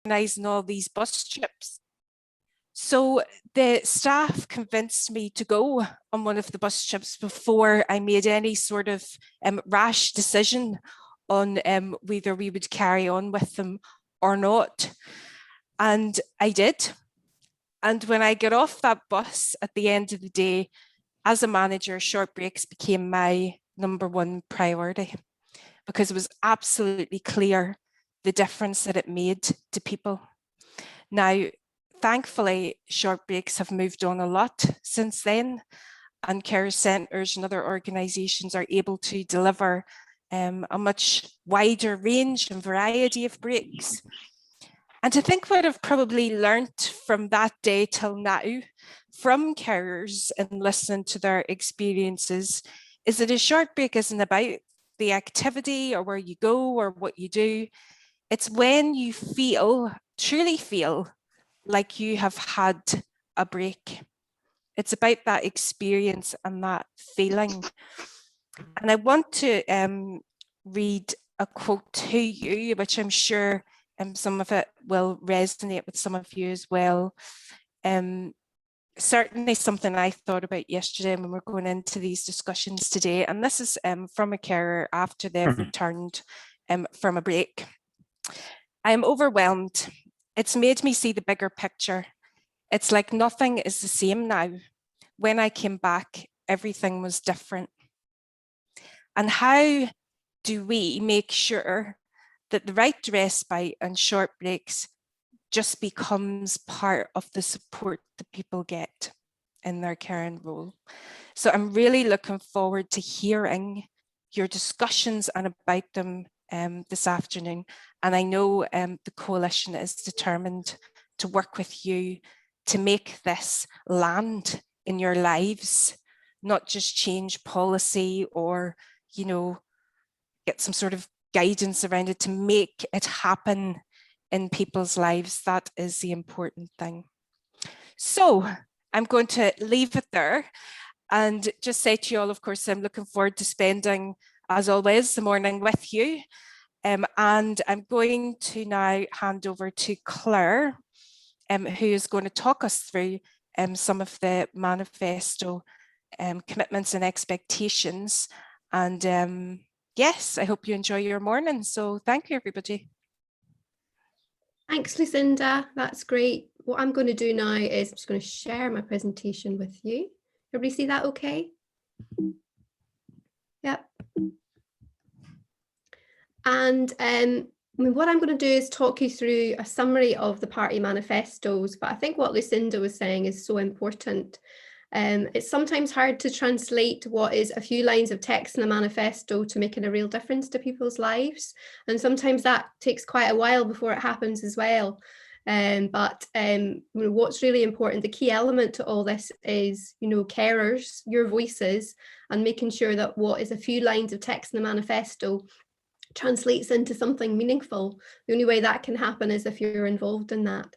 organising all these bus trips. So the staff convinced me to go on one of the bus trips before I made any sort of rash decision on whether we would carry on with them or not. And I did. And when I got off that bus at the end of the day, as a manager, short breaks became my #1 priority, because it was absolutely clear the difference that it made to people. Now, thankfully, short breaks have moved on a lot since then, and care centres and other organisations are able to deliver a much wider range and variety of breaks. And I think what I've probably learnt from that day till now from carers and listening to their experiences is that a short break isn't about the activity or where you go or what you do. It's when you truly feel like you have had a break. It's about that experience and that feeling. And I want to read a quote to you, which I'm sure some of it will resonate with some of you as well. Certainly something I thought about yesterday when we're going into these discussions today. And this is from a carer after they've returned from a break. I am overwhelmed. It's made me see the bigger picture. It's like nothing is the same now. When I came back, everything was different. And how do we make sure that the right respite and short breaks just becomes part of the support that people get in their caring role? So I'm really looking forward to hearing your discussions and about them this afternoon. And I know the coalition is determined to work with you to make this land in your lives, not just change policy or, you know, get some sort of guidance around it, to make it happen in people's lives. That is the important thing. So I'm going to leave it there and just say to you all, of course, I'm looking forward to spending, as always, the morning with you. And I'm going to now hand over to Claire, who is going to talk us through some of the manifesto commitments and expectations. And yes, I hope you enjoy your morning. So thank you, everybody. Thanks, Lucinda. That's great. What I'm going to do now is I'm just going to share my presentation with you. Everybody see that okay? Yep. And what I'm going to do is talk you through a summary of the party manifestos, but I think what Lucinda was saying is so important. It's sometimes hard to translate what is a few lines of text in a manifesto to making a real difference to people's lives. And sometimes that takes quite a while before it happens as well. But what's really important, the key element to all this is, carers, your voices, and making sure that what is a few lines of text in the manifesto translates into something meaningful. The only way that can happen is if you're involved in that.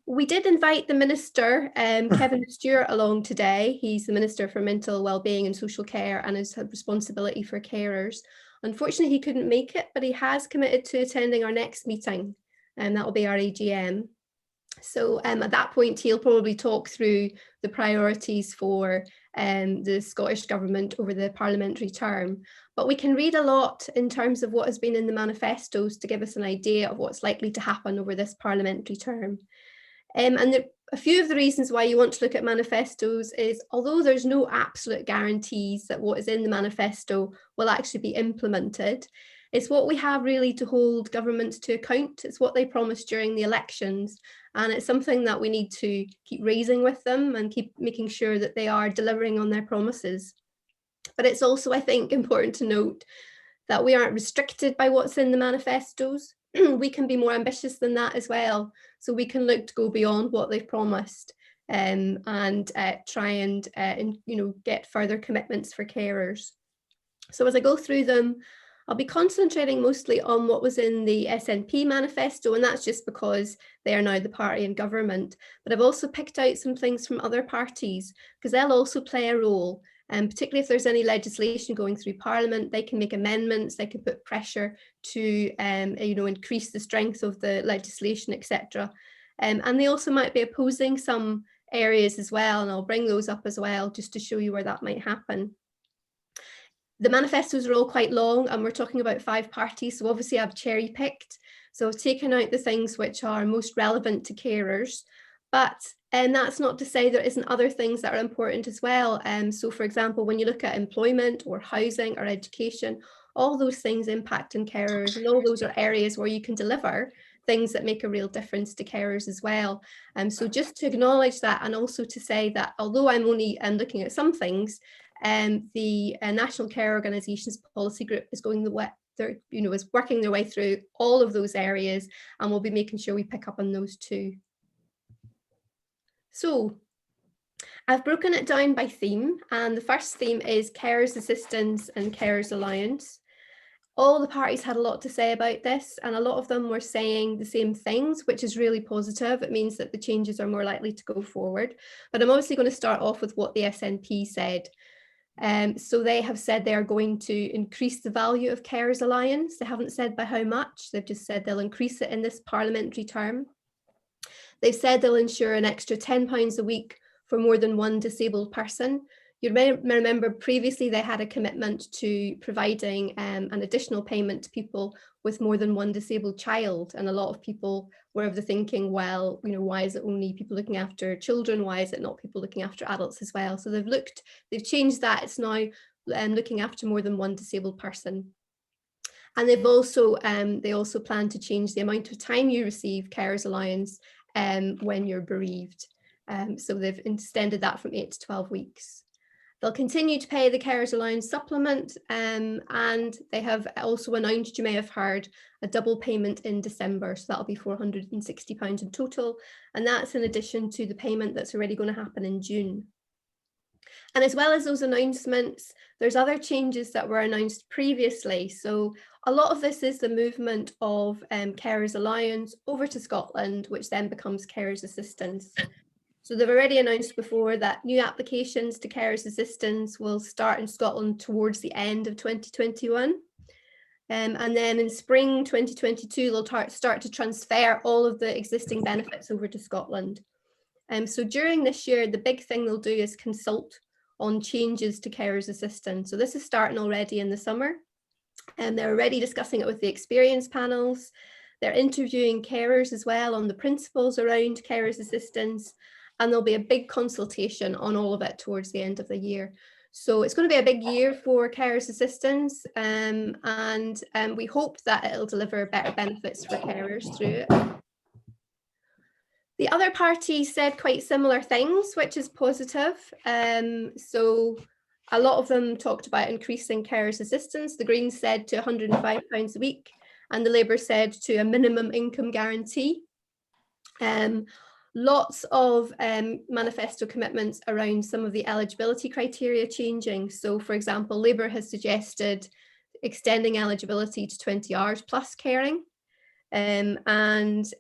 We did invite the Minister, Kevin Stewart, along today. He's the Minister for Mental Wellbeing and Social Care and has had responsibility for carers. Unfortunately, he couldn't make it, but he has committed to attending our next meeting, and that will be our AGM. So at that point, he'll probably talk through the priorities for the Scottish Government over the parliamentary term. But we can read a lot in terms of what has been in the manifestos to give us an idea of what's likely to happen over this parliamentary term. And a few of the reasons why you want to look at manifestos is, although there's no absolute guarantees that what is in the manifesto will actually be implemented, it's what we have really to hold governments to account. It's what they promised during the elections. And it's something that we need to keep raising with them and keep making sure that they are delivering on their promises. But it's also, I think, important to note that we aren't restricted by what's in the manifestos. We can be more ambitious than that as well. So we can look to go beyond what they've promised and try and get further commitments for carers. So as I go through them, I'll be concentrating mostly on what was in the SNP manifesto, and that's just because they are now the party in government. But I've also picked out some things from other parties because they'll also play a role And particularly if there's any legislation going through Parliament, they can make amendments, they can put pressure to increase the strength of the legislation, etc. And they also might be opposing some areas as well, and I'll bring those up as well just to show you where that might happen. The manifestos are all quite long, and we're talking about 5 parties, so obviously I've cherry picked. So I've taken out the things which are most relevant to carers, but that's not to say there isn't other things that are important as well. So for example, when you look at employment or housing or education, all those things impact on carers, and all those are areas where you can deliver things that make a real difference to carers as well. So just to acknowledge that, and also to say that although I'm only looking at some things, the National Care Organisations Policy Group is going is working their way through all of those areas, and we'll be making sure we pick up on those too. So I've broken it down by theme, and the first theme is carers assistance and carers allowance. All the parties had a lot to say about this, and a lot of them were saying the same things, which is really positive. It means that the changes are more likely to go forward. But I'm obviously going to start off with what the SNP said. So they have said they are going to increase the value of carers allowance. They haven't said by how much, they've just said they'll increase it in this parliamentary term. They've said they'll ensure an extra £10 a week for more than one disabled person. You may remember previously they had a commitment to providing an additional payment to people with more than one disabled child, and a lot of people were of the thinking, well, why is it only people looking after children? Why is it not people looking after adults as well? So they've changed that. It's now looking after more than one disabled person. And they also plan to change the amount of time you receive carers allowance when you're bereaved. So they've extended that from 8 to 12 weeks. They'll continue to pay the carers allowance supplement, and they have also announced, you may have heard, a double payment in December. So that'll be £460 in total. And that's in addition to the payment that's already going to happen in June. And as well as those announcements, there's other changes that were announced previously. So a lot of this is the movement of carers allowance over to Scotland, which then becomes carers assistance. So they've already announced before that new applications to carers assistance will start in Scotland towards the end of 2021. And then in spring 2022, they'll start to transfer all of the existing benefits over to Scotland. So during this year, the big thing they'll do is consult on changes to carers assistance. So this is starting already in the summer, and they're already discussing it with the experience panels. They're interviewing carers as well on the principles around carers assistance. And there'll be a big consultation on all of it towards the end of the year. So it's going to be a big year for carers assistance, and we hope that it'll deliver better benefits for carers through it. The other parties said quite similar things, which is positive. So a lot of them talked about increasing carers assistance. The Greens said to £105 a week, and the Labour said to a minimum income guarantee. Lots of manifesto commitments around some of the eligibility criteria changing. So for example, Labour has suggested extending eligibility to 20 hours plus caring. Others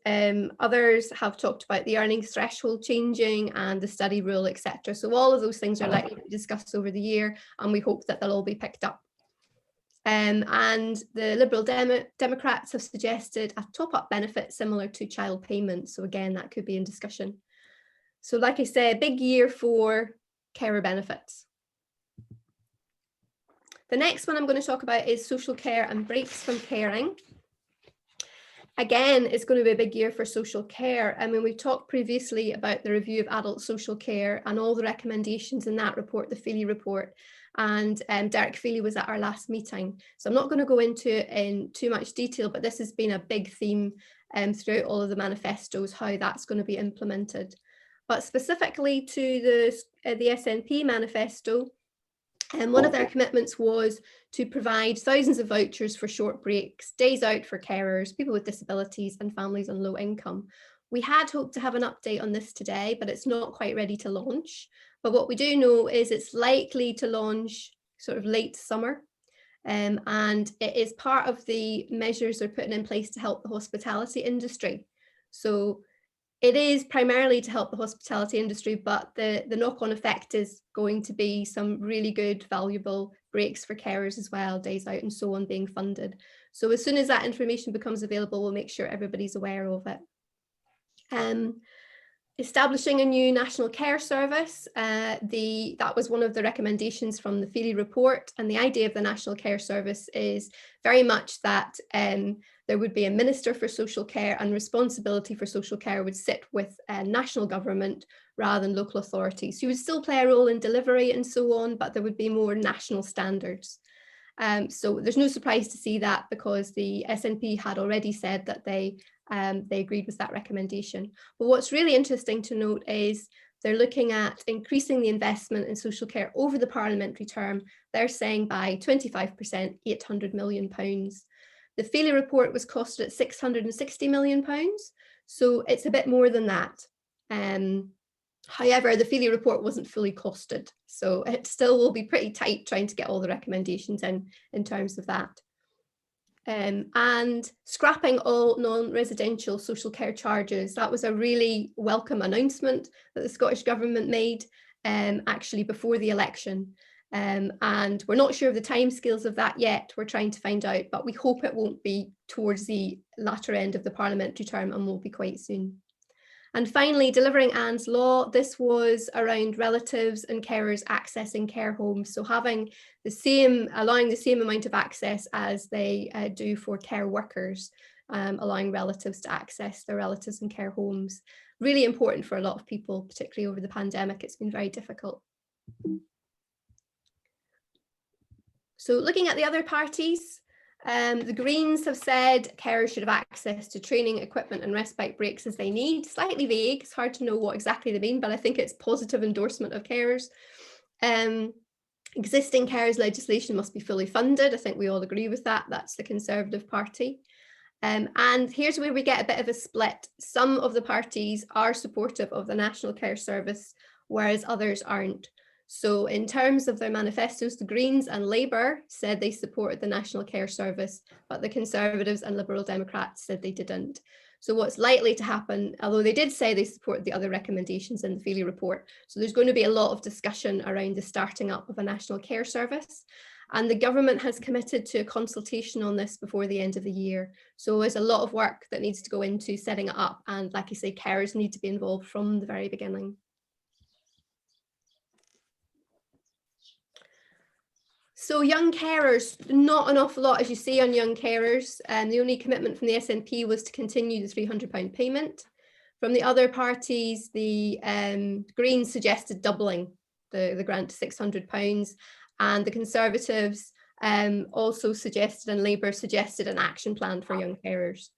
have talked about the earnings threshold changing and the study rule, etc. So all of those things are likely to be discussed over the year, and we hope that they'll all be picked up. And the Liberal Democrats have suggested a top-up benefit similar to child payments. So again, that could be in discussion. So like I said, big year for carer benefits. The next one I'm going to talk about is social care and breaks from caring. Again, it's going to be a big year for social care. I mean, we've talked previously about the review of adult social care and all the recommendations in that report, the Feely report. And Derek Feely was at our last meeting. So I'm not going to go into it in too much detail, but this has been a big theme throughout all of the manifestos, how that's going to be implemented. But specifically to the SNP manifesto, one of their commitments was to provide thousands of vouchers for short breaks, days out for carers, people with disabilities and families on low income. We had hoped to have an update on this today, but it's not quite ready to launch. But what we do know is it's likely to launch sort of late summer. And it is part of the measures they're putting in place to help the hospitality industry. So It is primarily to help the hospitality industry, but the knock-on effect is going to be some really good, valuable breaks for carers as well, days out and so on being funded. So as soon as that information becomes available, we'll make sure everybody's aware of it. Establishing a new national care service, that was one of the recommendations from the Feely report, and the idea of the national care service is very much that there would be a minister for social care, and responsibility for social care would sit with national government rather than local authorities. So you would still play a role in delivery and so on, but there would be more national standards. So there's no surprise to see that, because the SNP had already said that they agreed with that recommendation. But what's really interesting to note is they're looking at increasing the investment in social care over the parliamentary term. They're saying by 25%, £800 million. The Feely report was costed at £660 million. So it's a bit more than that. However, the Feely report wasn't fully costed, so it still will be pretty tight trying to get all the recommendations in terms of that. And scrapping all non-residential social care charges. That was a really welcome announcement that the Scottish Government made actually before the election. And we're not sure of the timescales of that yet. We're trying to find out, but we hope it won't be towards the latter end of the parliamentary term and will be quite soon. And finally, delivering Anne's Law. This was around relatives and carers accessing care homes. So having allowing the same amount of access as they do for care workers, allowing relatives to access their relatives in care homes. Really important for a lot of people, particularly over the pandemic. It's been very difficult. So looking at the other parties, the Greens have said carers should have access to training, equipment and respite breaks as they need. Slightly vague, it's hard to know what exactly they mean, but I think it's positive endorsement of carers. Existing carers legislation must be fully funded. I think we all agree with that. That's the Conservative Party. And here's where we get a bit of a split. Some of the parties are supportive of the National Care Service, whereas others aren't. So in terms of their manifestos, the Greens and Labour said they supported the National Care Service, but the Conservatives and Liberal Democrats said they didn't. So what's likely to happen, although they did say they supported the other recommendations in the Feely report, so there's going to be a lot of discussion around the starting up of a National Care Service. And the government has committed to a consultation on this before the end of the year. So there's a lot of work that needs to go into setting it up. And like I say, carers need to be involved from the very beginning. So young carers, not an awful lot, as you say, on young carers. The only commitment from the SNP was to continue the £300 payment. From the other parties, the Greens suggested doubling the grant to £600, and the Conservatives also suggested, and Labour suggested, an action plan for young carers.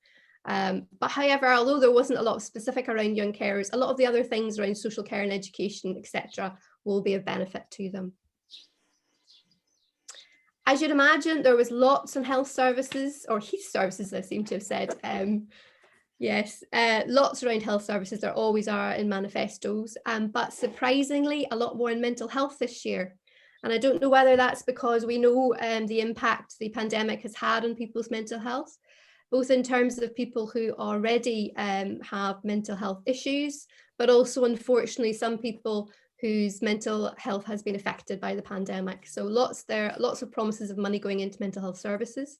But however, although there wasn't a lot of specific around young carers, a lot of the other things around social care and education, etc., will be of benefit to them. As you'd imagine, there was lots on health services, or heath services, I seem to have said. Yes, lots around health services. There always are in manifestos, but surprisingly, a lot more in mental health this year. And I don't know whether that's because we know the impact the pandemic has had on people's mental health, both in terms of people who already have mental health issues, but also, unfortunately, some people whose mental health has been affected by the pandemic. So lots of promises of money going into mental health services.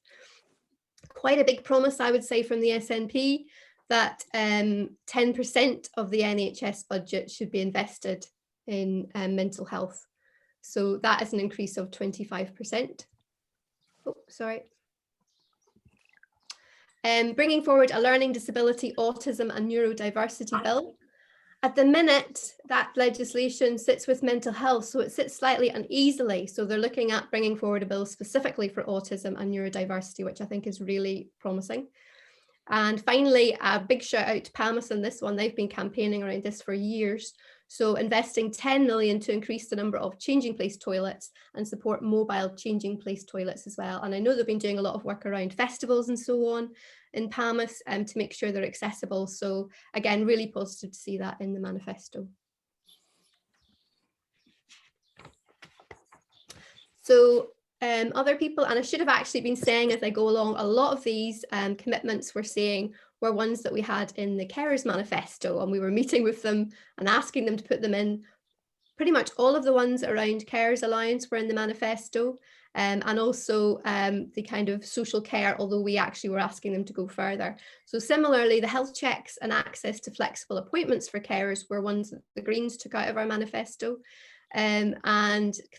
Quite a big promise, I would say, from the SNP that 10% of the NHS budget should be invested in mental health. So that is an increase of 25%. Oh, sorry. Bringing forward a learning disability, autism and neurodiversity bill. At the minute, that legislation sits with mental health, so it sits slightly uneasily. So they're looking at bringing forward a bill specifically for autism and neurodiversity, which I think is really promising. And finally, a big shout out to PAMIS on this one. They've been campaigning around this for years. So investing 10 million to increase the number of changing place toilets and support mobile changing place toilets as well. And I know they've been doing a lot of work around festivals and so on in PAMIS to make sure they're accessible. So again, really positive to see that in the manifesto. So other people, and I should have actually been saying as I go along, a lot of these commitments we're seeing were ones that we had in the Carers Manifesto, and we were meeting with them and asking them to put them in. Pretty much all of the ones around Carers Alliance were in the manifesto, and also the kind of social care, although we actually were asking them to go further. So similarly, the health checks and access to flexible appointments for carers were ones that the Greens took out of our manifesto. And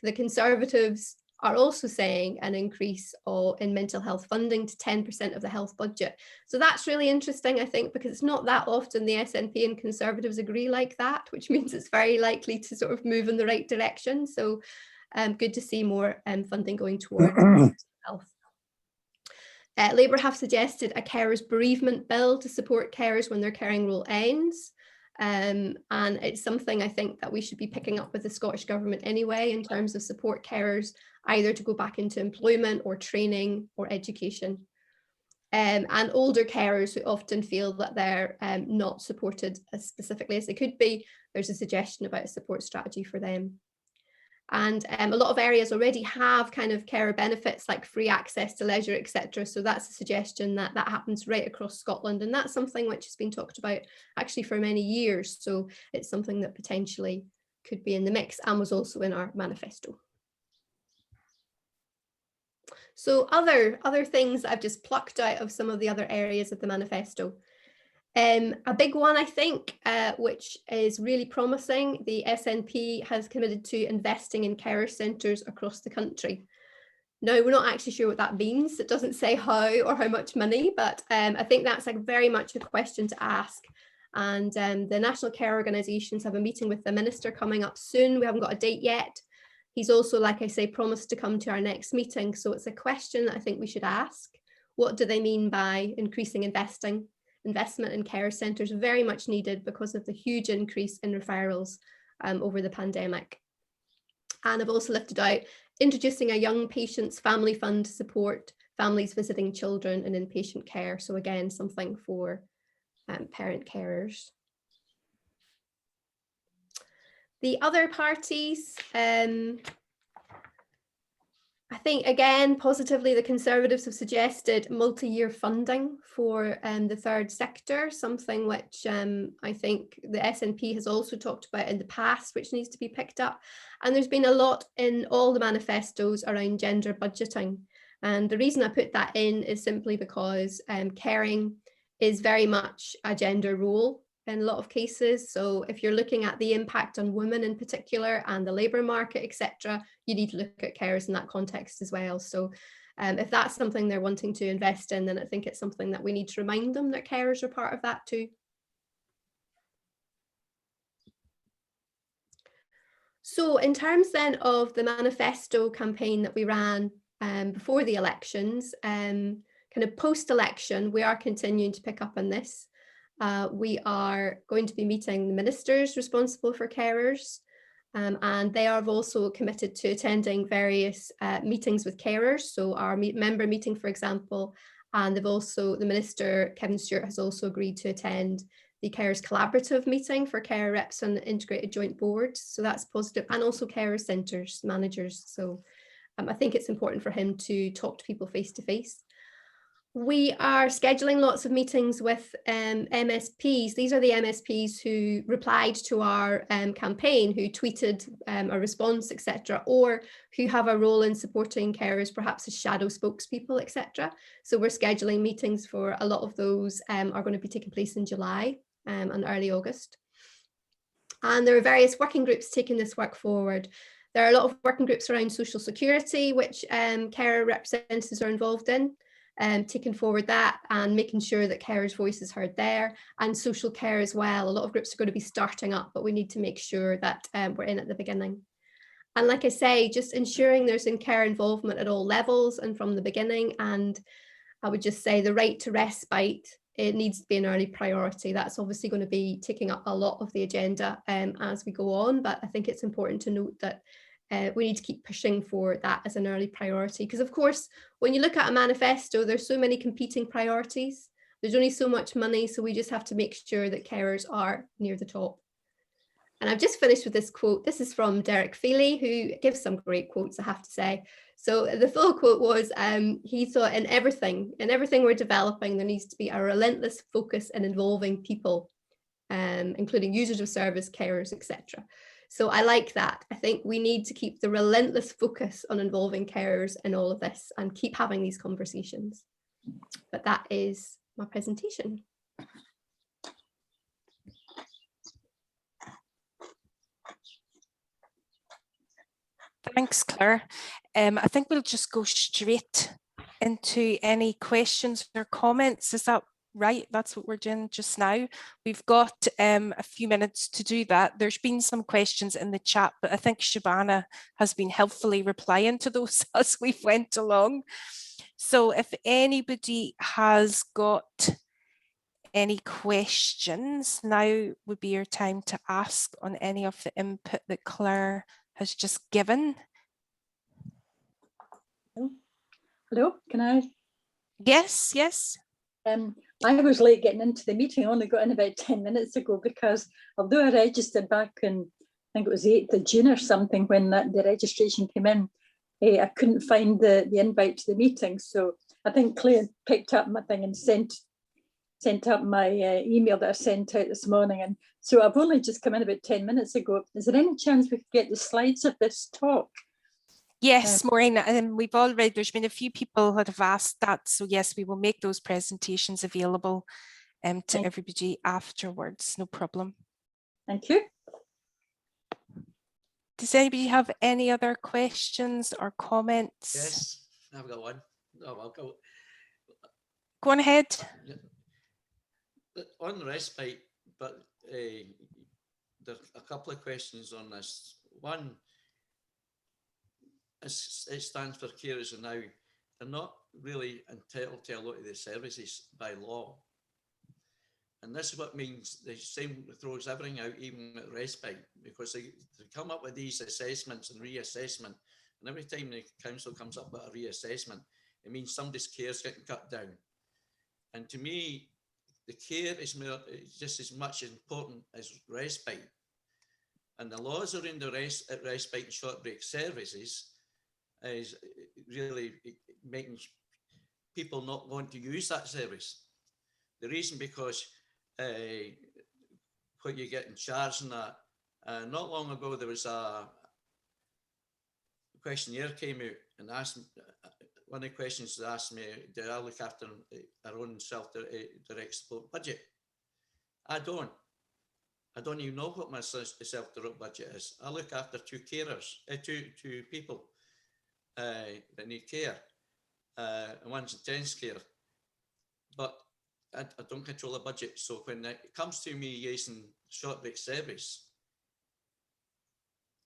the Conservatives are also saying an increase in mental health funding to 10% of the health budget. So that's really interesting, I think, because it's not that often the SNP and Conservatives agree like that, which means it's very likely to sort of move in the right direction. So good to see more funding going towards health. Labour have suggested a carers bereavement bill to support carers when their caring role ends. And it's something I think that we should be picking up with the Scottish Government anyway, in terms of support carers, either to go back into employment or training or education. And older carers who often feel that they're not supported as specifically as they could be, there's a suggestion about a support strategy for them. And a lot of areas already have kind of carer benefits like free access to leisure, etc. So that's a suggestion that happens right across Scotland. And that's something which has been talked about actually for many years. So it's something that potentially could be in the mix and was also in our manifesto. So other things that I've just plucked out of some of the other areas of the manifesto. A big one, I think, which is really promising, the SNP has committed to investing in carer centres across the country. Now, we're not actually sure what that means. It doesn't say how or how much money, but I think that's very much a question to ask. And the National Care Organisations have a meeting with the Minister coming up soon. We haven't got a date yet. He's also, like I say, promised to come to our next meeting. So it's a question that I think we should ask. What do they mean by increasing investment in care centres? Very much needed because of the huge increase in referrals over the pandemic. And I've also lifted out introducing a young patients family fund to support families visiting children in inpatient care. So again, something for parent carers. The other parties, I think, again, positively, the Conservatives have suggested multi-year funding for the third sector, something which I think the SNP has also talked about in the past, which needs to be picked up. And there's been a lot in all the manifestos around gender budgeting. And the reason I put that in is simply because caring is very much a gender role in a lot of cases. So if you're looking at the impact on women in particular and the labour market, etc., you need to look at carers in that context as well. So if that's something they're wanting to invest in, then I think it's something that we need to remind them that carers are part of that too. So in terms then of the manifesto campaign that we ran before the elections, kind of post-election, we are continuing to pick up on this. We are going to be meeting the ministers responsible for carers, and they are also committed to attending various meetings with carers. So our member meeting, for example, and the Minister, Kevin Stewart, has also agreed to attend the Carers Collaborative meeting for carer reps and integrated joint boards. So that's positive, and also carer centres managers. So I think it's important for him to talk to people face to face. We are scheduling lots of meetings with MSPs. These are the MSPs who replied to our campaign, who tweeted a response, etc., or who have a role in supporting carers, perhaps as shadow spokespeople, etc. So we're scheduling meetings for a lot of those are going to be taking place in July and early August. And there are various working groups taking this work forward. There are a lot of working groups around social security, which carer representatives are involved in. Taking forward that and making sure that carers' voice is heard there, and social care as well. A lot of groups are going to be starting up, but we need to make sure that we're in at the beginning. And like I say, just ensuring there's care involvement at all levels and from the beginning. And I would just say the right to respite, it needs to be an early priority. That's obviously going to be taking up a lot of the agenda as we go on, but I think it's important to note that we need to keep pushing for that as an early priority, because of course, when you look at a manifesto, there's so many competing priorities. There's only so much money, so we just have to make sure that carers are near the top. And I've just finished with this quote. This is from Derek Feely, who gives some great quotes, I have to say. So the full quote was, he thought in everything we're developing, there needs to be a relentless focus in involving people, including users of service, carers, etc. So I like that. I think we need to keep the relentless focus on involving carers in all of this and keep having these conversations. But that is my presentation. Thanks, Claire. I think we'll just go straight into any questions or comments. Is that right? That's what we're doing just now. We've got a few minutes to do that. There's been some questions in the chat, but I think Shabana has been helpfully replying to those as we've went along. So if anybody has got any questions, now would be your time to ask on any of the input that Claire has just given. Hello, can I? Yes, yes. I was late getting into the meeting. I only got in about 10 minutes ago because although I registered back in, I think it was the 8th of June or something when the registration came in, I couldn't find the invite to the meeting. So I think Claire picked up my thing and sent up my email that I sent out this morning. And so I've only just come in about 10 minutes ago. Is there any chance we could get the slides of this talk? Yes, Maureen, and there's been a few people that have asked that. So yes, we will make those presentations available to everybody afterwards. No problem. Thank you. Does anybody have any other questions or comments? Yes, I've got one. No, I'll go. Go on ahead. On Respite, but there's a couple of questions on this. One, it stands for carers, and now they're not really entitled to a lot of the services by law. And this is what means the same throws everything out, even at Respite, because they come up with these assessments and reassessment. And every time the council comes up with a reassessment, it means somebody's care is getting cut down. And to me, the care is just as much important as Respite. And the laws around the Respite and short break services is really making people not want to use that service. The reason because what you get in charge and that, not long ago there was a questionnaire came out and asked, one of the questions that asked me, do I look after our own self-direct support budget? I don't even know what my self-direct budget is. I look after two carers, two people that need care, and one's intense care. But I don't control the budget. So when it comes to me using short break service,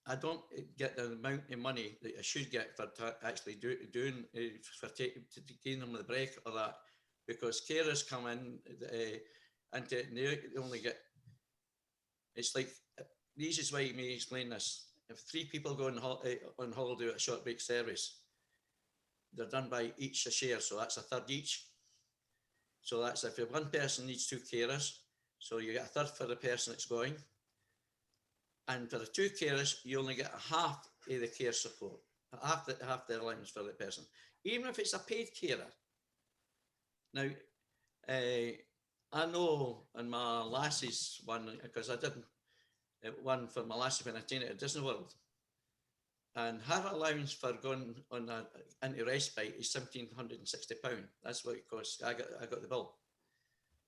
I don't get the amount of money that I should get for actually doing taking them the break or that, because carers come in and they only get. It's like the easiest way to me explain this: if 3 people go on holiday at a short break service, they're done by each a share, so that's a third each. So that's if one person needs 2 carers, so you get a third for the person that's going. And for the 2 carers, you only get a half of the care support, half the allowance for the person, even if it's a paid carer. Now, I know in my lassie's one, because I did one for my lassie when I trained at Disney World, and her allowance for going on into Respite is £1,760. That's what it costs. I got the bill.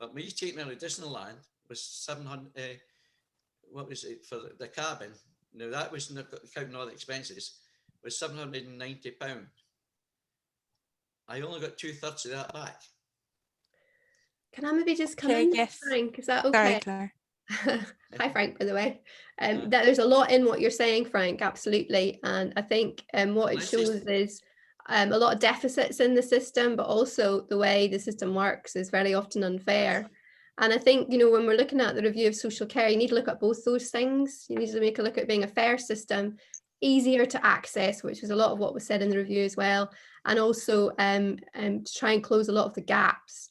But me taking her to Disneyland was 700. What was it for the cabin? Now that was counting all the expenses, was £790. I only got 2/3 of that back. Can I maybe just come in, yes. Frank? Is that okay? Sorry, Claire. Hi, Frank, by the way. That there's a lot in what you're saying, Frank, absolutely. And I think what it shows is a lot of deficits in the system, but also the way the system works is very often unfair. And I think, you know, when we're looking at the review of social care, you need to look at both those things. You need to make a look at being a fair system, easier to access, which was a lot of what was said in the review as well, and also to try and close a lot of the gaps.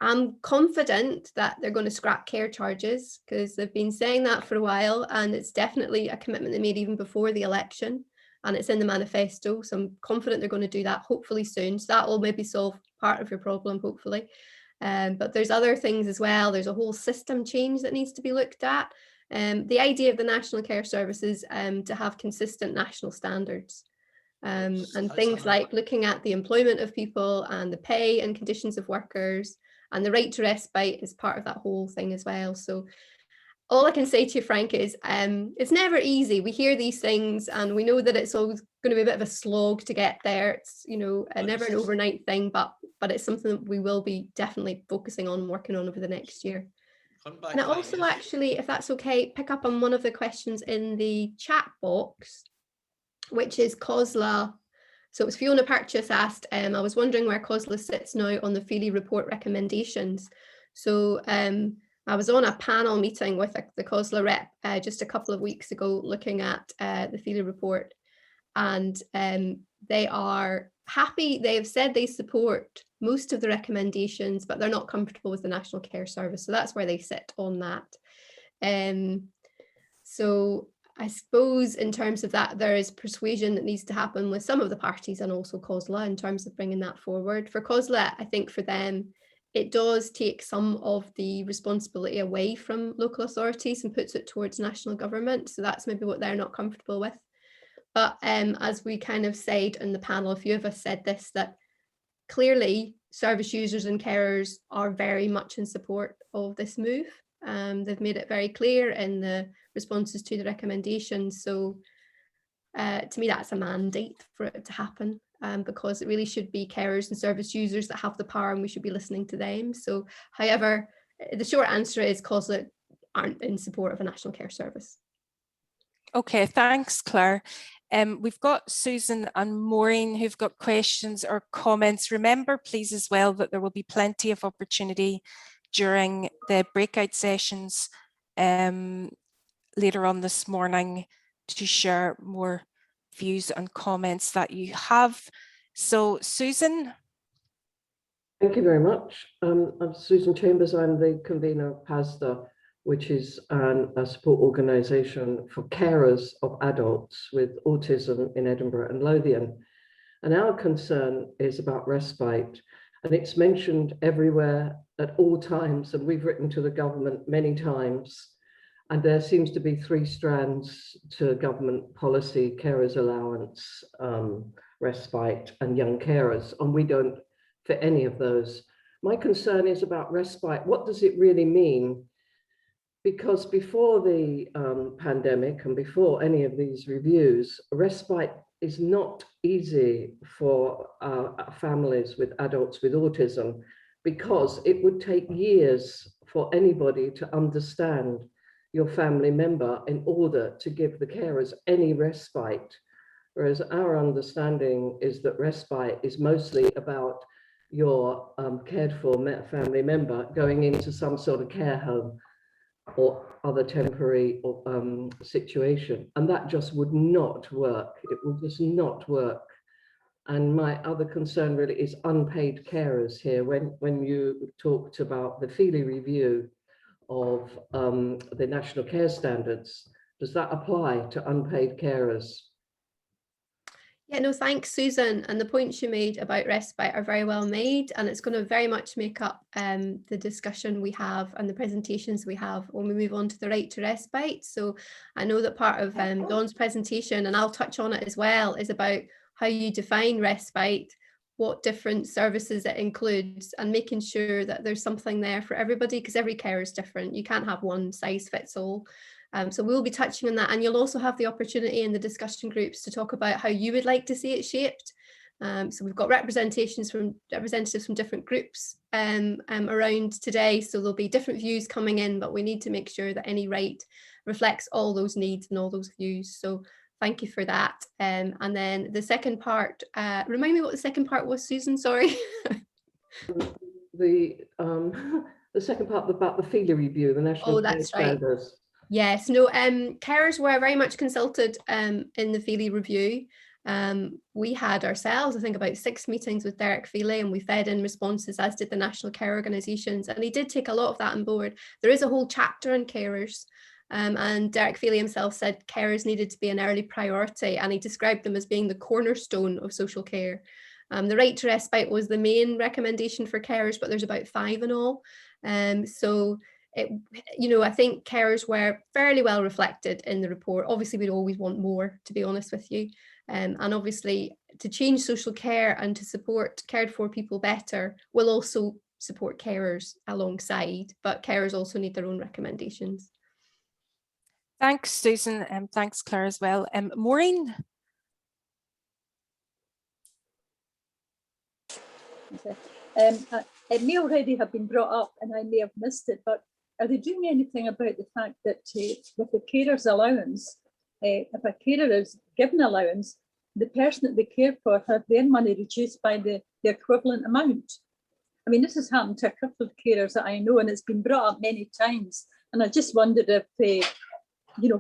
I'm confident that they're going to scrap care charges, because they've been saying that for a while, and it's definitely a commitment they made even before the election, and it's in the manifesto. So I'm confident they're going to do that hopefully soon. So that will maybe solve part of your problem, hopefully. But there's other things as well. There's a whole system change that needs to be looked at. The idea of the National Care Service is to have consistent national standards. And things like looking at the employment of people and the pay and conditions of workers, and the right to respite is part of that whole thing as well. So all I can say to you, Frank, is it's never easy. We hear these things and we know that it's always going to be a bit of a slog to get there. It's, you know, never an overnight thing, but it's something that we will be definitely focusing on and working on over the next year. And I also actually, if that's okay, pick up on one of the questions in the chat box, which is COSLA. So it was Fiona Purchase asked, I was wondering where COSLA sits now on the Feely report recommendations. So I was on a panel meeting with the COSLA rep just a couple of weeks ago looking at the Feely report, and they are happy. They have said they support most of the recommendations, but they're not comfortable with the National Care Service. So that's where they sit on that. So I suppose in terms of that, there is persuasion that needs to happen with some of the parties and also COSLA in terms of bringing that forward. For COSLA, I think for them, it does take some of the responsibility away from local authorities and puts it towards national government. So that's maybe what they're not comfortable with. But as we kind of said in the panel, a few of us said this, that clearly service users and carers are very much in support of this move. They've made it very clear in the responses to the recommendations. So to me, that's a mandate for it to happen, because it really should be carers and service users that have the power, and we should be listening to them. So however, the short answer is COSLA aren't in support of a national care service. Okay, thanks, Claire. We've got Susan and Maureen who've got questions or comments. Remember, please, as well, that there will be plenty of opportunity during the breakout sessions later on this morning to share more views and comments that you have. So, Susan. Thank you very much. I'm Susan Chambers. I'm the convener of PASDA, which is a support organisation for carers of adults with autism in Edinburgh and Lothian. And our concern is about respite. And it's mentioned everywhere at all times. And we've written to the government many times. And there seems to be three strands to government policy: carers allowance, respite, and young carers. And we don't fit any of those. My concern is about respite. What does it really mean? Because before the pandemic and before any of these reviews, respite is not easy for families with adults with autism, because it would take years for anybody to understand your family member in order to give the carers any respite. Whereas our understanding is that respite is mostly about your cared for family member going into some sort of care home or other temporary situation, and that just would not work. It will just not work. And my other concern really is unpaid carers here. When you talked about the Feely review of the National Care Standards, does that apply to unpaid carers? Yeah, no, thanks, Susan. And the points you made about respite are very well made, and it's going to very much make up the discussion we have and the presentations we have when we move on to the right to respite. So I know that part of Dawn's presentation, and I'll touch on it as well, is about how you define respite, what different services it includes, and making sure that there's something there for everybody, because every care is different. You can't have one size fits all. So we'll be touching on that, and you'll also have the opportunity in the discussion groups to talk about how you would like to see it shaped. So we've got representatives from different groups around today, so there'll be different views coming in, but we need to make sure that any right reflects all those needs and all those views. So thank you for that. And then the second part, remind me what the second part was, Susan, sorry. The second part about the Feely review, the National Care Standards. Right. Yes, no, carers were very much consulted in the Feely review. We had ourselves, I think, about 6 meetings with Derek Feely, and we fed in responses, as did the national care organisations, and he did take a lot of that on board. There is a whole chapter on carers, and Derek Feely himself said carers needed to be an early priority, and he described them as being the cornerstone of social care. The right to respite was the main recommendation for carers, but there's about 5 in all. So I think carers were fairly well reflected in the report. Obviously, we'd always want more, to be honest with you. And obviously, to change social care and to support cared for people better will also support carers alongside, but carers also need their own recommendations. Thanks, Susan, and thanks, Claire, as well. Maureen? It may already have been brought up and I may have missed it, but are they doing anything about the fact that with the carer's allowance, if a carer is given allowance, the person that they care for have their money reduced by the equivalent amount? I mean, this has happened to a couple of carers that I know, and it's been brought up many times. And I just wondered if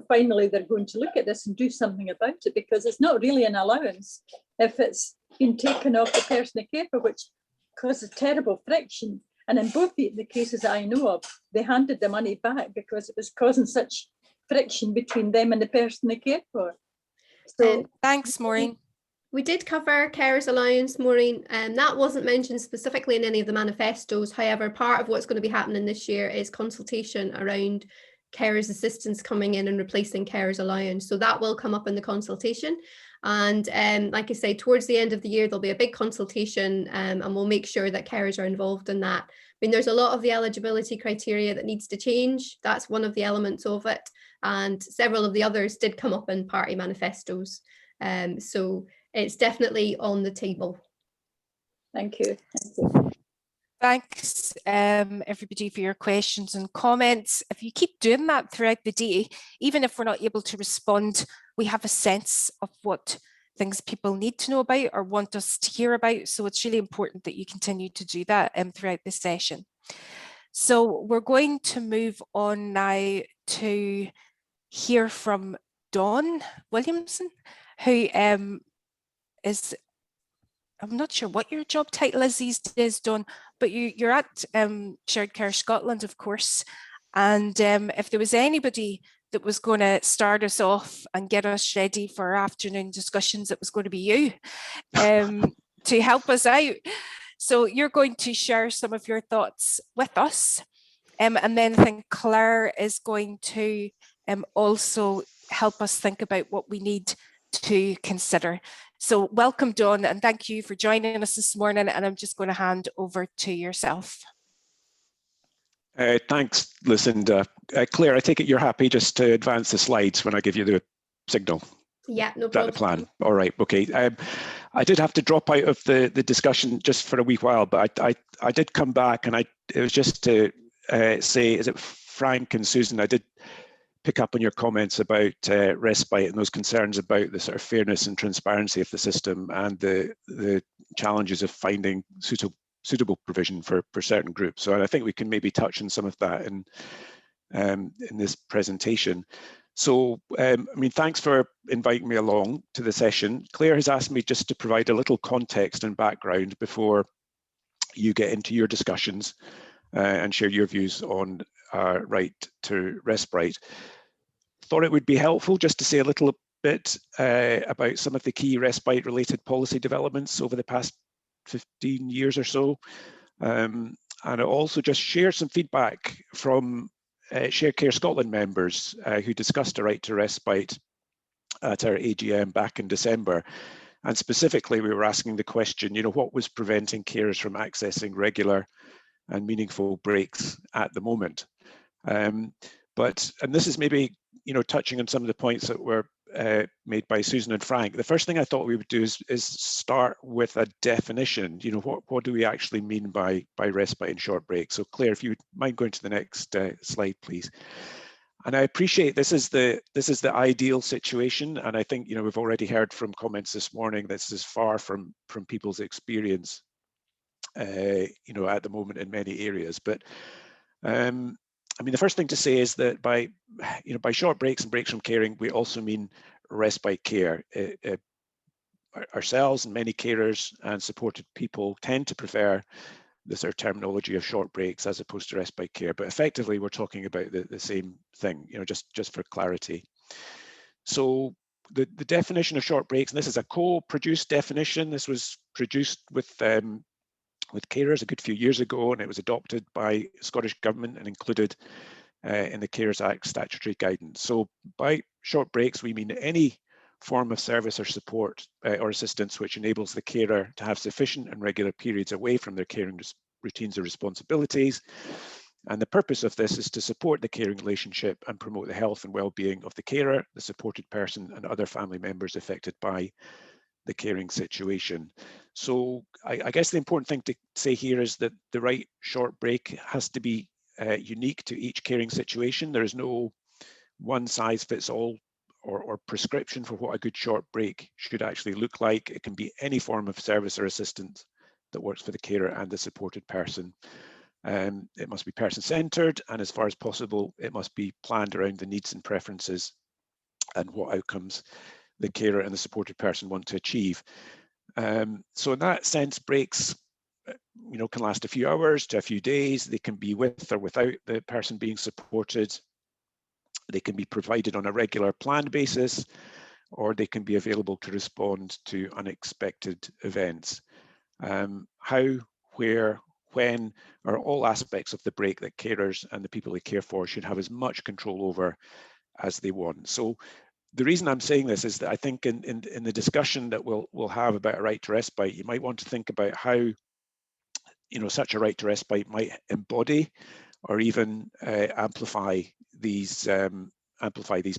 finally they're going to look at this and do something about it, because it's not really an allowance if it's been taken off the person they care for, which causes terrible friction. And in both the cases that I know of, they handed the money back because it was causing such friction between them and the person they care for. So thanks, Maureen. We did cover carers allowance, Maureen, and that wasn't mentioned specifically in any of the manifestos. However, part of what's going to be happening this year is consultation around carers assistance coming in and replacing carers allowance. So that will come up in the consultation. And like I say, towards the end of the year, there'll be a big consultation, and we'll make sure that carers are involved in that. I mean, there's a lot of the eligibility criteria that needs to change. That's one of the elements of it. And several of the others did come up in party manifestos. So it's definitely on the table. Thank you. Thank you. Thanks, everybody, for your questions and comments. If you keep doing that throughout the day, even if we're not able to respond, we have a sense of what things people need to know about or want us to hear about. So it's really important that you continue to do that throughout the session. So we're going to move on now to hear from Dawn Williamson, who is, I'm not sure what your job title is these days, Dawn, but you're at Shared Care Scotland, of course. And if there was anybody that was going to start us off and get us ready for our afternoon discussions, it was going to be you to help us out. So you're going to share some of your thoughts with us. And then I think Claire is going to also help us think about what we need to consider. So welcome, Dawn, and thank you for joining us this morning. And I'm just going to hand over to yourself. Thanks, Lucinda. Claire, I take it you're happy just to advance the slides when I give you the signal? Yeah, no Is problem. that the plan? All right, okay. I did have to drop out of the discussion just for a wee while, but I did come back, and it was just to say, is it Frank and Susan, I did pick up on your comments about respite and those concerns about the sort of fairness and transparency of the system and the challenges of finding suitable provision for certain groups. So I think we can maybe touch on some of that in this presentation. So, I mean, thanks for inviting me along to the session. Claire has asked me just to provide a little context and background before you get into your discussions and share your views on our right to respite. Thought it would be helpful just to say a little bit about some of the key respite-related policy developments over the past 15 years or so, and also just share some feedback from Shared Care Scotland members who discussed a right to respite at our AGM back in December. And specifically, we were asking the question, what was preventing carers from accessing regular and meaningful breaks at the moment? And this is maybe, touching on some of the points that were made by Susan and Frank. The first thing I thought we would do is start with a definition. What do we actually mean by respite and short break? So Claire, if you would mind going to the next slide, please. And I appreciate this is the ideal situation, and I think we've already heard from comments this morning. This is far from people's experience, at the moment in many areas. But I mean, the first thing to say is that by short breaks and breaks from caring, we also mean respite care. ourselves and many carers and supported people tend to prefer the sort of terminology of short breaks as opposed to respite care, but effectively we're talking about the same thing, just for clarity. So the definition of short breaks, and this is a co-produced definition. This was produced with carers a good few years ago, and it was adopted by Scottish Government and included in the Carers Act statutory guidance. So by short breaks, we mean any form of service or support or assistance which enables the carer to have sufficient and regular periods away from their caring routines or responsibilities. And the purpose of this is to support the caring relationship and promote the health and well-being of the carer, the supported person, and other family members affected by the caring situation. So I guess the important thing to say here is that the right short break has to be unique to each caring situation. There is no one size fits all or prescription for what a good short break should actually look like. It can be any form of service or assistance that works for the carer and the supported person. It must be person-centred, and as far as possible, it must be planned around the needs and preferences and what outcomes the carer and the supported person want to achieve. So in that sense, breaks can last a few hours to a few days. They can be with or without the person being supported. They can be provided on a regular planned basis, or they can be available to respond to unexpected events. How, where, when are all aspects of the break that carers and the people they care for should have as much control over as they want. So the reason I'm saying this is that I think in the discussion that we'll have about a right to respite, you might want to think about how such a right to respite might embody or even amplify these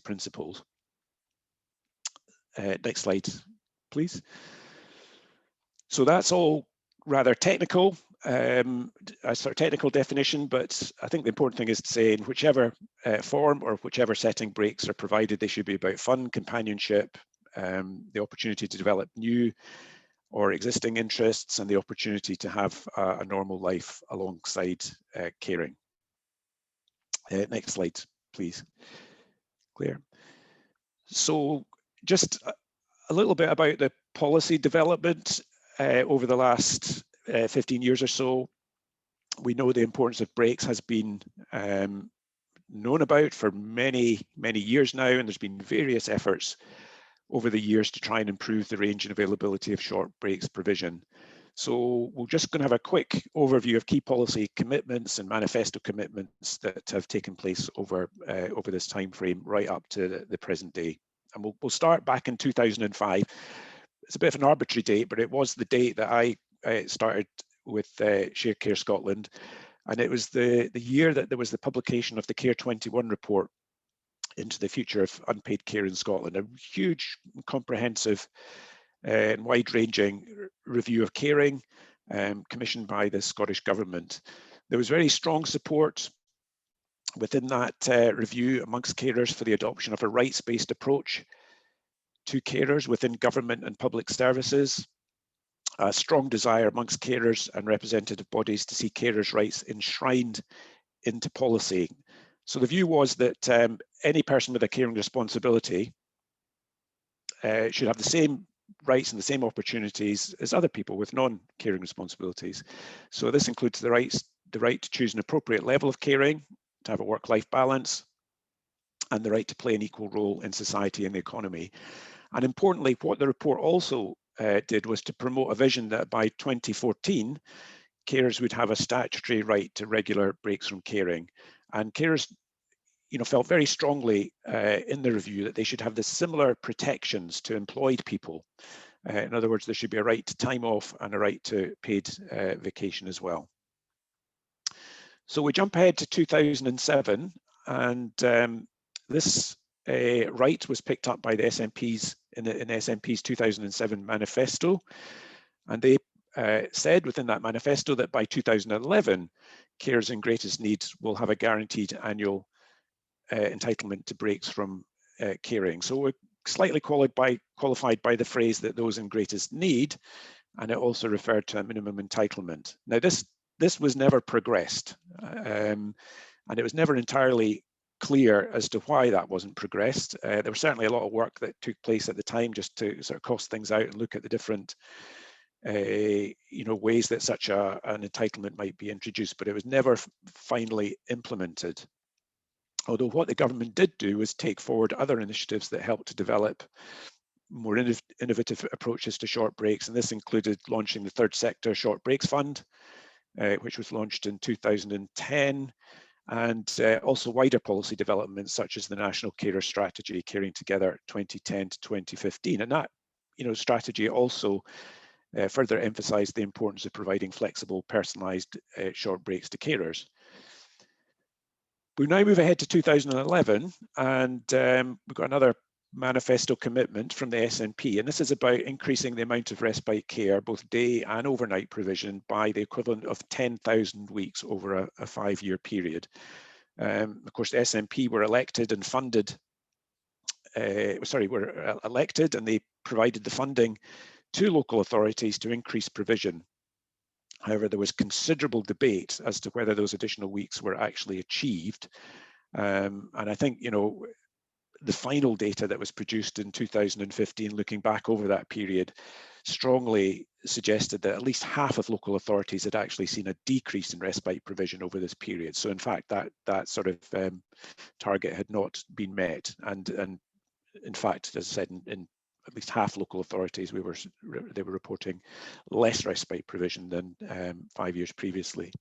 principles. Next slide, please. So that's all rather technical, a sort of technical definition, but I think the important thing is to say in whichever form or whichever setting breaks are provided, they should be about fun, companionship, the opportunity to develop new or existing interests, and the opportunity to have a normal life alongside caring. Next slide, please, Claire. So just a little bit about the policy development over the last 15 years or so. We know the importance of breaks has been known about for many, many years now, and there's been various efforts over the years to try and improve the range and availability of short breaks provision. So we're just going to have a quick overview of key policy commitments and manifesto commitments that have taken place over this time frame right up to the present day. And we'll start back in 2005. It's a bit of an arbitrary date, but it was the date that I started with Shared Care Scotland, and it was the year that there was the publication of the Care 21 report into the future of unpaid care in Scotland, a huge, comprehensive and wide-ranging review of caring commissioned by the Scottish Government. There was very strong support within that review amongst carers for the adoption of a rights-based approach to carers within government and public services, a strong desire amongst carers and representative bodies to see carers' rights enshrined into policy. So the view was that any person with a caring responsibility should have the same rights and the same opportunities as other people with non-caring responsibilities. So this includes the right to choose an appropriate level of caring, to have a work-life balance, and the right to play an equal role in society and the economy. And importantly, what the report also did was to promote a vision that by 2014, carers would have a statutory right to regular breaks from caring. And carers felt very strongly in the review that they should have the similar protections to employed people. In other words, there should be a right to time off and a right to paid vacation as well. So we jump ahead to 2007, and this right was picked up by the SNPs in SNP's 2007 manifesto, and they said within that manifesto that by 2011, carers in greatest need will have a guaranteed annual entitlement to breaks from caring. So we're slightly qualified by the phrase that those in greatest need, and it also referred to a minimum entitlement. Now this was never progressed, and it was never entirely clear as to why that wasn't progressed. There was certainly a lot of work that took place at the time just to sort of cost things out and look at the different ways that such an entitlement might be introduced, but it was never finally implemented. Although what the government did do was take forward other initiatives that helped to develop more innovative approaches to short breaks, and this included launching the Third Sector Short Breaks Fund, which was launched in 2010, and also wider policy developments such as the National Carer Strategy, Caring Together 2010 to 2015. And that strategy also further emphasised the importance of providing flexible, personalised short breaks to carers. We now move ahead to 2011, and we've got another manifesto commitment from the SNP, and this is about increasing the amount of respite care, both day and overnight provision, by the equivalent of 10,000 weeks over a 5-year period. Of course, the SNP were elected and funded, were elected and they provided the funding to local authorities to increase provision. However, there was considerable debate as to whether those additional weeks were actually achieved. And I think, the final data that was produced in 2015, looking back over that period, strongly suggested that at least half of local authorities had actually seen a decrease in respite provision over this period. So in fact, that sort of target had not been met. And in fact, as I said, in at least half local authorities, they were reporting less respite provision than 5 years previously.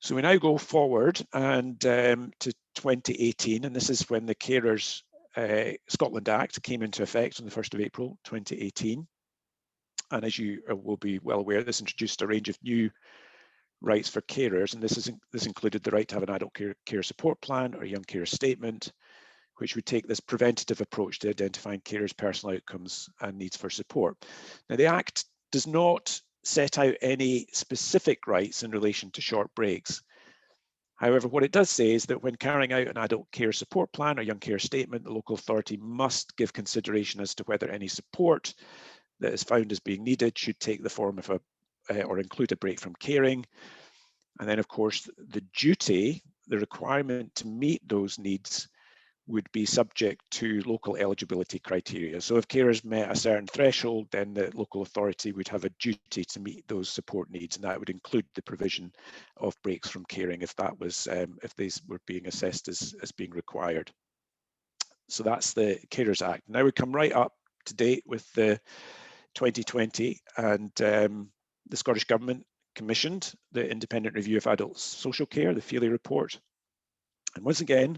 So we now go forward and to 2018, and this is when the Carers Scotland Act came into effect on the 1st of April 2018. And as you will be well aware, this introduced a range of new rights for carers, and this included the right to have an adult care support plan or a young carer statement, which would take this preventative approach to identifying carers' personal outcomes and needs for support. Now, the Act does not set out any specific rights in relation to short breaks. However, what it does say is that when carrying out an adult care support plan or young care statement, the local authority must give consideration as to whether any support that is found as being needed should take the form of or include a break from caring. And then, of course, the duty, the requirement to meet those needs would be subject to local eligibility criteria. So if carers met a certain threshold, then the local authority would have a duty to meet those support needs, and that would include the provision of breaks from caring if that was if these were being assessed as being required. So that's the Carers Act. Now we come right up to date with the 2020, and the Scottish Government commissioned the Independent Review of Adult Social Care, the Feely report. And once again,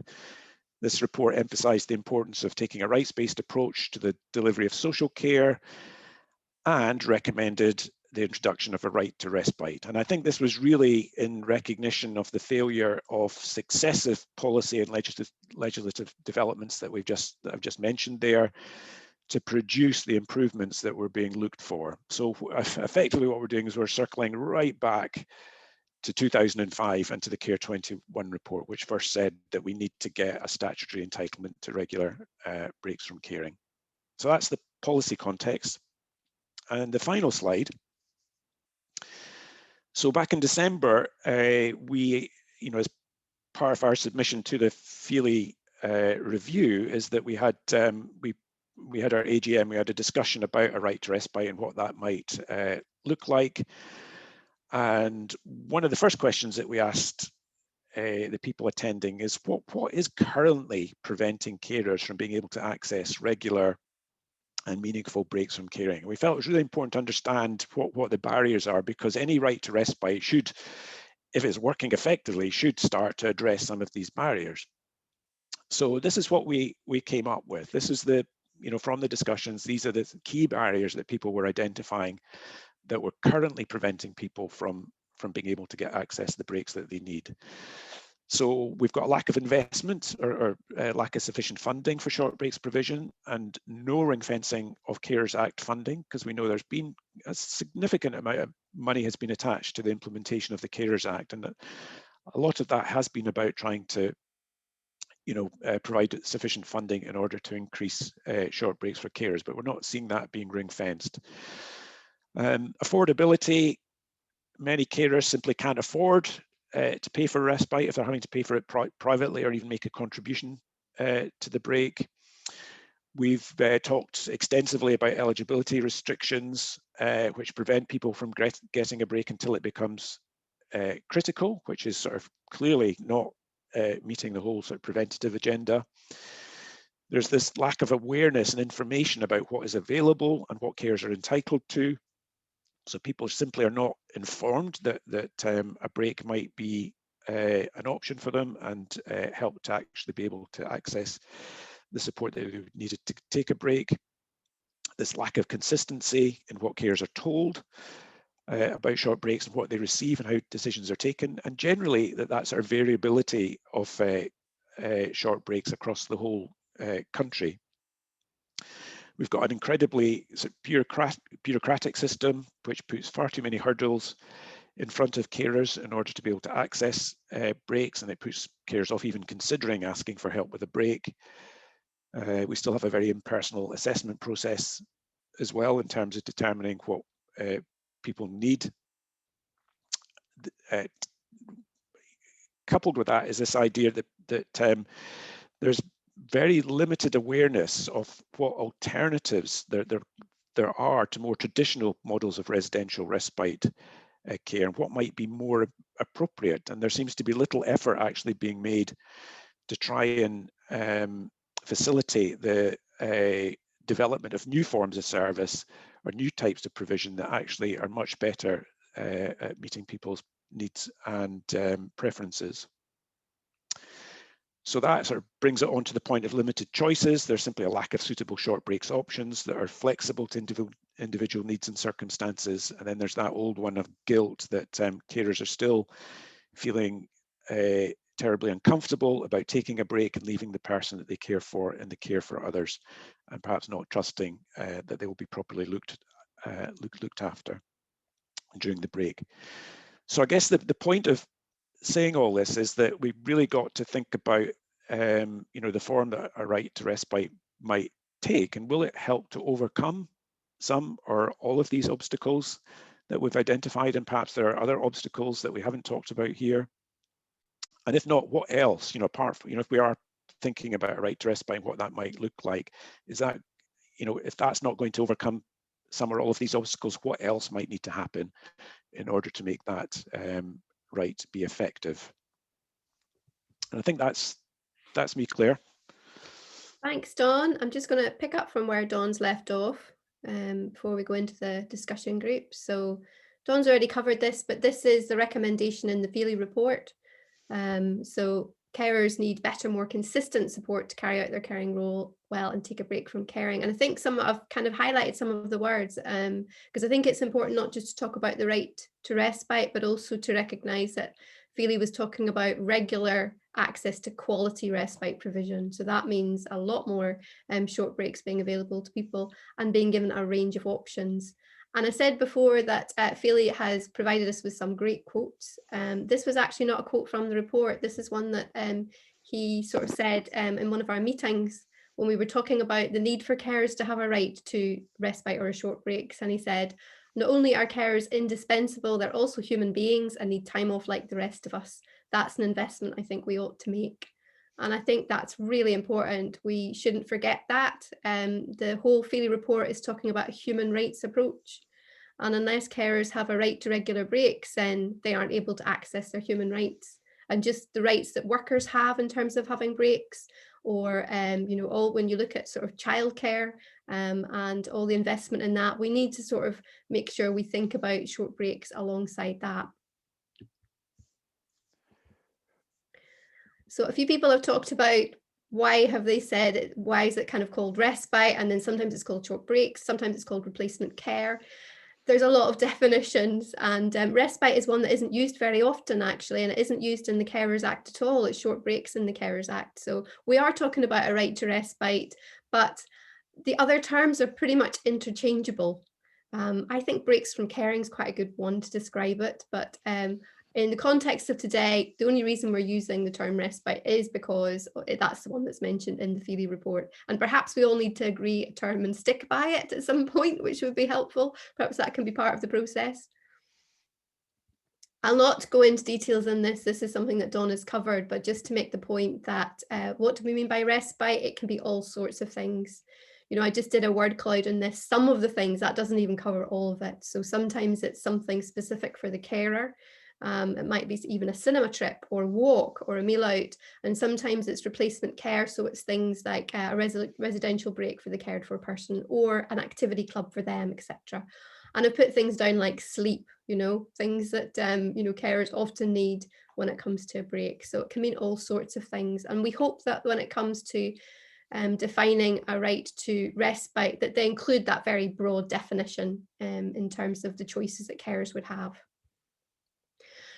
this report emphasised the importance of taking a rights-based approach to the delivery of social care and recommended the introduction of a right to respite. And I think this was really in recognition of the failure of successive policy and legislative developments that I've just mentioned there to produce the improvements that were being looked for. So effectively what we're doing is we're circling right back to 2005 and to the Care 21 report, which first said that we need to get a statutory entitlement to regular breaks from caring. So that's the policy context. And the final slide. So back in December, we, as part of our submission to the Feely review, is that we had our AGM, we had a discussion about a right to respite and what that might look like. And one of the first questions that we asked the people attending is what is currently preventing carers from being able to access regular and meaningful breaks from caring? And we felt it was really important to understand what the barriers are, because any right to respite should, if it's working effectively, should start to address some of these barriers. So this is what we came up with. This is from the discussions, these are the key barriers that people were identifying that were currently preventing people from being able to get access to the breaks that they need. So we've got a lack of investment or lack of sufficient funding for short breaks provision, and no ring fencing of Carers Act funding, because we know there's been a significant amount of money has been attached to the implementation of the Carers Act, and a lot of that has been about trying to provide sufficient funding in order to increase short breaks for carers, but we're not seeing that being ring fenced. Affordability, many carers simply can't afford to pay for respite if they're having to pay for it privately or even make a contribution to the break. We've talked extensively about eligibility restrictions, which prevent people from getting a break until it becomes critical, which is sort of clearly not meeting the whole sort of preventative agenda. There's this lack of awareness and information about what is available and what carers are entitled to. So people simply are not informed that a break might be an option for them and help to actually be able to access the support that they needed to take a break. This lack of consistency in what carers are told about short breaks and what they receive and how decisions are taken, and generally that sort of variability of short breaks across the whole country. We've got an incredibly sort of bureaucratic system which puts far too many hurdles in front of carers in order to be able to access breaks, and it puts carers off even considering asking for help with a break. We still have a very impersonal assessment process as well in terms of determining what people need. Coupled with that is this idea that there's very limited awareness of what alternatives there are to more traditional models of residential respite care and what might be more appropriate. And there seems to be little effort actually being made to try and facilitate the development of new forms of service or new types of provision that actually are much better at meeting people's needs and preferences. So that sort of brings it on to the point of limited choices. There's simply a lack of suitable short breaks options that are flexible to individual needs and circumstances. And then there's that old one of guilt that carers are still feeling terribly uncomfortable about taking a break and leaving the person that they care for in the care for others, and perhaps not trusting that they will be properly looked after during the break. So I guess the point of saying all this is that we've really got to think about the form that a right to respite might take, and will it help to overcome some or all of these obstacles that we've identified, and perhaps there are other obstacles that we haven't talked about here. And if not, what else, apart from, if we are thinking about a right to respite and what that might look like, is that, if that's not going to overcome some or all of these obstacles, what else might need to happen in order to make that right be effective? And I think that's me, Claire. Thanks, Dawn. I'm just going to pick up from where Dawn's left off before we go into the discussion group. So Dawn's already covered this, but this is the recommendation in the Feely report. So carers need better, more consistent support to carry out their caring role well and take a break from caring. And I think I've kind of highlighted some of the words because I think it's important not just to talk about the right to respite, but also to recognise that Feely was talking about regular access to quality respite provision. So that means a lot more short breaks being available to people and being given a range of options. And I said before that Feely has provided us with some great quotes. This was actually not a quote from the report. This is one that he sort of said in one of our meetings when we were talking about the need for carers to have a right to respite or short breaks. And he said, not only are carers indispensable, they're also human beings and need time off like the rest of us. That's an investment I think we ought to make. And I think that's really important. We shouldn't forget that. The whole Feely report is talking about a human rights approach. And unless carers have a right to regular breaks, then they aren't able to access their human rights. And just the rights that workers have in terms of having breaks, or when you look at sort of childcare and all the investment in that, we need to sort of make sure we think about short breaks alongside that. So a few people have talked about why is it kind of called respite, and then sometimes it's called short breaks, sometimes it's called replacement care. There's a lot of definitions, and respite is one that isn't used very often actually, and it isn't used in the Carers Act at all. It's short breaks in the Carers Act. So we are talking about a right to respite, but the other terms are pretty much interchangeable. I think breaks from caring is quite a good one to describe it, but in the context of today, the only reason we're using the term respite is because that's the one that's mentioned in the Feely report. And perhaps we all need to agree a term and stick by it at some point, which would be helpful. Perhaps that can be part of the process. I'll not go into details in this. This is something that Dawn has covered, but just to make the point that what do we mean by respite? It can be all sorts of things. You know, I just did a word cloud on this. Some of the things, that doesn't even cover all of it. So sometimes it's something specific for the carer. It might be even a cinema trip or a walk or a meal out. And sometimes it's replacement care. So it's things like a residential break for the cared for person or an activity club for them, etc. And I've put things down like sleep, you know, things that, you know, carers often need when it comes to a break. So it can mean all sorts of things. And we hope that when it comes to defining a right to respite, that they include that very broad definition in terms of the choices that carers would have.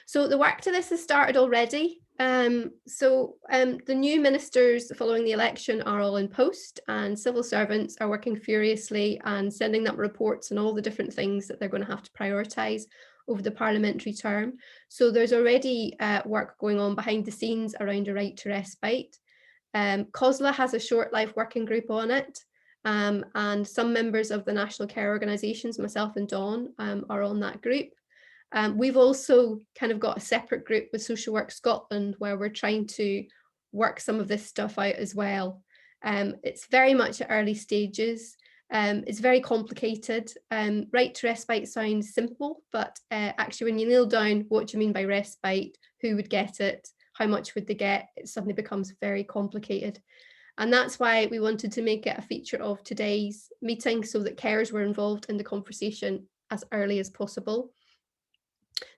So the work to this has started already. The new ministers following the election are all in post, and civil servants are working furiously and sending up reports on all the different things that they're going to have to prioritise over the parliamentary term. So there's already work going on behind the scenes around a right to respite. COSLA has a short life working group on it, and some members of the national care organisations, myself and Dawn, are on that group. We've also kind of got a separate group with Social Work Scotland where we're trying to work some of this stuff out as well. It's very much at early stages. It's very complicated. Right to respite sounds simple, but actually when you nail down what do you mean by respite, who would get it, how much would they get, it suddenly becomes very complicated. And that's why we wanted to make it a feature of today's meeting so that carers were involved in the conversation as early as possible.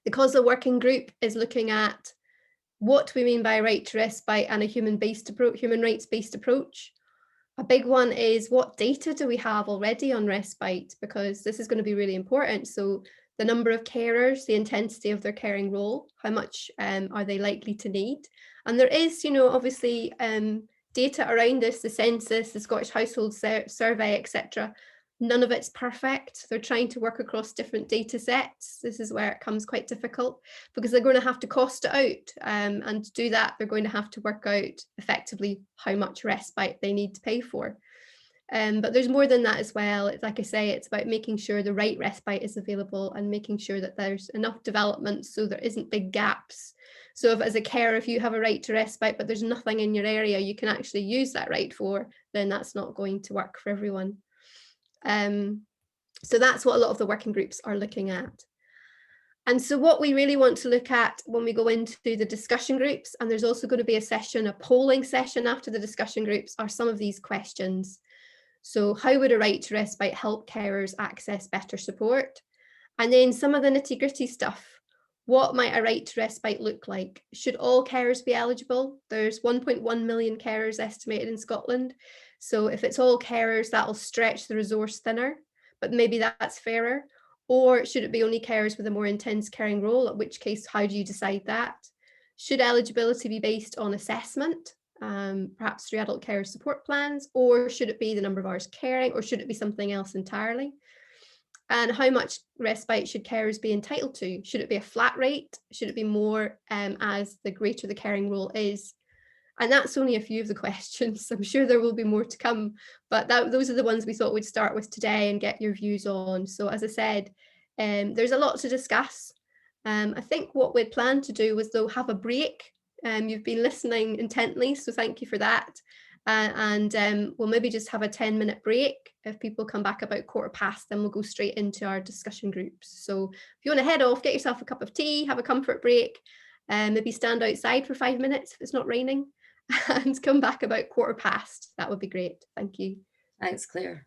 The COSLA working group is looking at what we mean by right to respite and a human rights-based approach. A big one is what data do we have already on respite, because this is going to be really important. So the number of carers, the intensity of their caring role, how much are they likely to need? And there is, you know, obviously data around this, the census, the Scottish Household Survey, etc. None of it's perfect. They're trying to work across different data sets. This is where it comes quite difficult because they're going to have to cost it out. And to do that, they're going to have to work out effectively how much respite they need to pay for. But there's more than that as well. It's like I say, it's about making sure the right respite is available and making sure that there's enough development so there isn't big gaps. So if as a carer, if you have a right to respite, but there's nothing in your area you can actually use that right for, then that's not going to work for everyone. So that's what a lot of the working groups are looking at. And so what we really want to look at when we go into the discussion groups, and there's also going to be a session, a polling session after the discussion groups, are some of these questions. So how would a right to respite help carers access better support? And then some of the nitty-gritty stuff. What might a right to respite look like? Should all carers be eligible? There's 1.1 million carers estimated in Scotland. So if it's all carers, that'll stretch the resource thinner, but maybe that's fairer. Or should it be only carers with a more intense caring role, at which case, how do you decide that? Should eligibility be based on assessment, perhaps through adult care support plans, or should it be the number of hours caring, or should it be something else entirely? And how much respite should carers be entitled to? Should it be a flat rate? Should it be more as the greater the caring role is? And that's only a few of the questions. I'm sure there will be more to come, but those are the ones we thought we'd start with today and get your views on. So as I said, there's a lot to discuss. I think what we'd planned to do was though have a break. You've been listening intently, so thank you for that. We'll maybe just have a 10-minute break. If people come back about 1:15, then we'll go straight into our discussion groups. So if you want to head off, get yourself a cup of tea, have a comfort break, maybe stand outside for 5 minutes if it's not raining, and come back about 1:15. That would be great. Thank you. Thanks, Claire.